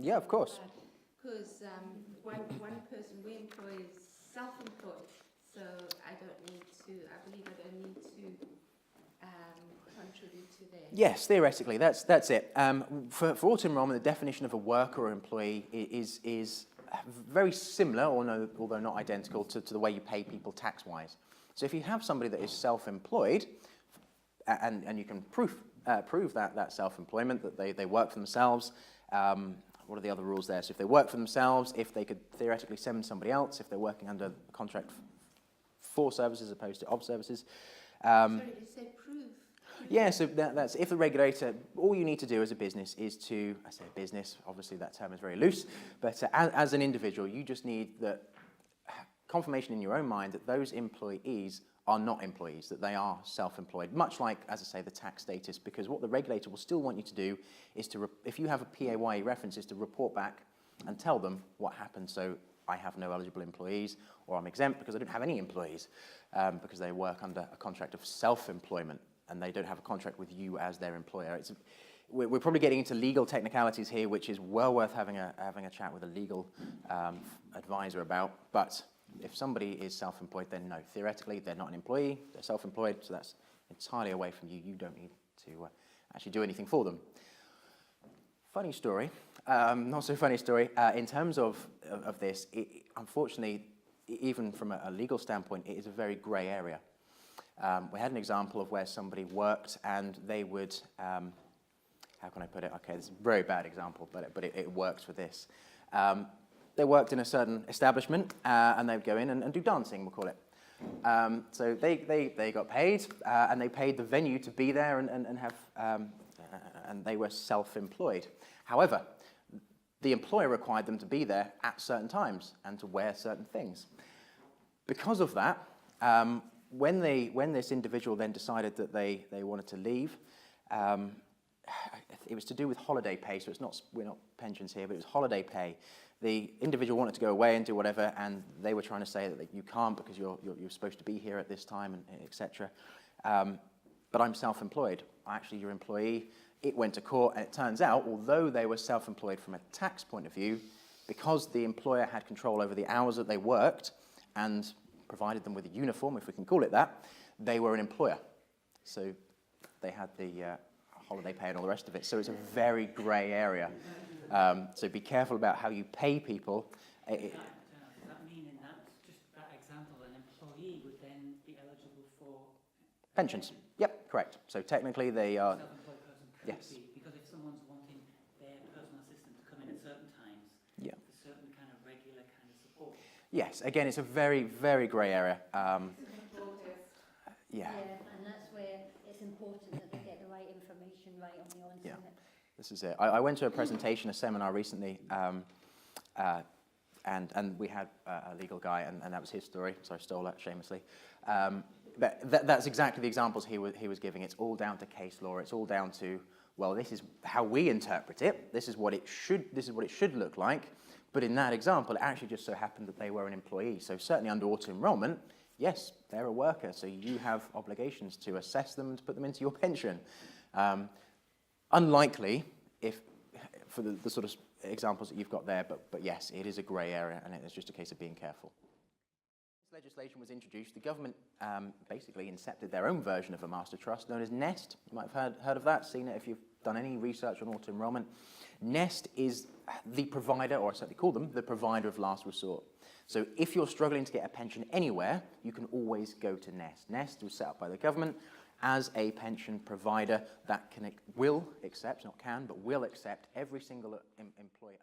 Yeah, of course. Because one person we employ is self-employed, so I believe I don't need to contribute to theirs. Yes, theoretically, that's it. For auto-enrolment, the definition of a worker or employee is very similar, although not identical, to the way you pay people tax-wise. So if you have somebody that is self-employed, and you can prove that self-employment, that they work for themselves, what are the other rules there? So if they work for themselves, if they could theoretically send somebody else, if they're working under a contract for services as opposed to of services. Sorry, you said prove. Yeah, so that's if the regulator, all you need to do as a business is to, I say business, obviously that term is very loose, but as an individual, you just need the confirmation in your own mind that those employees are not employees, that they are self-employed, much like, as I say, the tax status, because what the regulator will still want you to do is to, if you have a PAYE reference, is to report back and tell them what happened. So I have no eligible employees, or I'm exempt because I don't have any employees, because they work under a contract of self-employment, and they don't have a contract with you as their employer. We're probably getting into legal technicalities here, which is well worth having a chat with a legal advisor about. But if somebody is self-employed, then no, theoretically they're not an employee, they're self-employed, so that's entirely away from you. You don't need to actually do anything for them. Funny story, not so funny story. In terms of this, unfortunately, even from a legal standpoint, it is a very grey area. We had an example of where somebody worked and they would, how can I put it? Okay, this is a very bad example, but it works for this. They worked in a certain establishment and they'd go in and do dancing, we'll call it. So they got paid and they paid the venue to be there and have, and they were self-employed. However, the employer required them to be there at certain times and to wear certain things. Because of that, when this individual then decided that they wanted to leave, it was to do with holiday pay, so we're not pensions here, but it was holiday pay. The individual wanted to go away and do whatever, and they were trying to say that you can't because you're supposed to be here at this time, and etc. But I'm self-employed. Actually, your employee. It went to court, and it turns out, although they were self-employed from a tax point of view, because the employer had control over the hours that they worked and provided them with a uniform, if we can call it that, they were an employer. So they had the holiday pay and all the rest of it. So it's a very grey area. So be careful about how you pay people. Does that mean in that example, an employee would then be eligible for Pensions. Yep, correct. So technically they are. Self-employed person could Yes. be, because if someone's wanting their personal assistant to come in at certain times, Yeah. for certain kind of regular kind of support. Yes, again, it's a very, very grey area. Yeah. And that's where it's important that they get the right information right on the onset. Yeah. This is it. I went to a presentation, a seminar recently, and we had a legal guy, and that was his story, so I stole that shamelessly. But that's exactly the examples he was giving. It's all down to case law. It's all down to, well, this is how we interpret it. This is what it should look like. But in that example, it actually just so happened that they were an employee. So certainly under auto-enrolment, yes, they're a worker, so you have obligations to assess them and to put them into your pension. Unlikely for the sort of examples that you've got there, but yes, it is a grey area, and it's just a case of being careful. This legislation was introduced. The government basically incepted their own version of a master trust known as Nest. You might have heard of that, seen it if you've done any research on auto-enrolment. Nest is the provider, or I certainly call them, the provider of last resort. So if you're struggling to get a pension anywhere, you can always go to Nest. Nest was set up by the government as a pension provider that will accept, not can, but will accept every single employee.